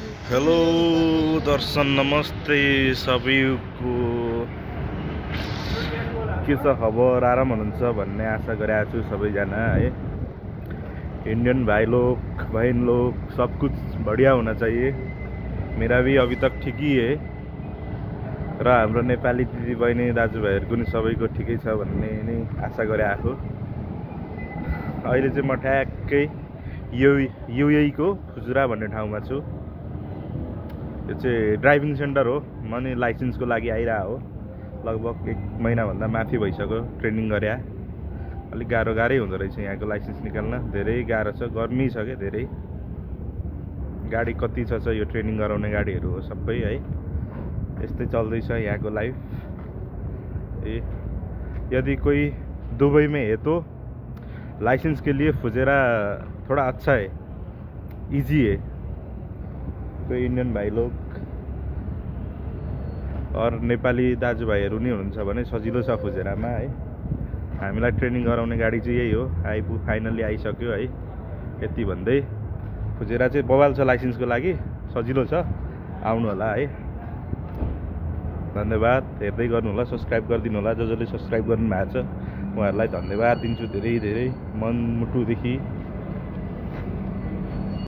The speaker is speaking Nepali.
हेलो दर्शन नमस्ते सबैको के छ खबर आराम हुनुहुन्छ भन्ने आशा गरेको छु सबैजना है। इंडियन भाई लोग बहन लोग सब कुछ बढ़िया होना चाहिए। मेरा भी अभी तक ठीक ही है र हाम्रो नेपाली दिदी बहिनी दाजुभाइहरुको नि सबैको ठिकै छ भन्ने नै आशा गरेको। अहिले चाहिँ म ठ्याक्कै युएई को फुजुरा भन्ने ठाउँमा छु। यो चाहिँ ड्राइभिङ सेन्टर हो। म नि लाइसेन्सको लागि आइरा हो। लगभग 1 महिना भन्दा माथि भइसक्यो ट्रेनिङ गरे। अलिक गाह्रै हुँदो रहेछ यहाँको लाइसेन्स निकाल्न। धेरै गाह्रो छ, गर्मी छ के धेरै। गाडी कति छ यो ट्रेनिङ गराउने गाडीहरू हो सबै है। यस्तै चल्दैछ यहाँको लाइफ। यदि कोई दुबई में है तो लाइसेंस के लिए फुजेरा थोड़ा अच्छा है, इजी है। तो इंडियन भाई लोग और नेपाली दाजुभाइहरू नि हुनुहुन्छ भने सजिलो छ फुजेरामा है। हामीलाई ट्रेनिङ गराउने गाडी चाहिँ यही हो। फाइनली आइसक्यो है। यति भन्दै फुजेरा चाहिँ बवाल छ लाइसेन्सको लागि, सजिलो छ, आउनु होला है। धन्यवाद। हेर्दै गर्नु होला, सब्स्क्राइब गरिदिनु होला। जसले सब्स्क्राइब गर्नु भएको छ उहाँहरूलाई धन्यवाद दिन्छु धेरै धेरै मनमुटुदेखि।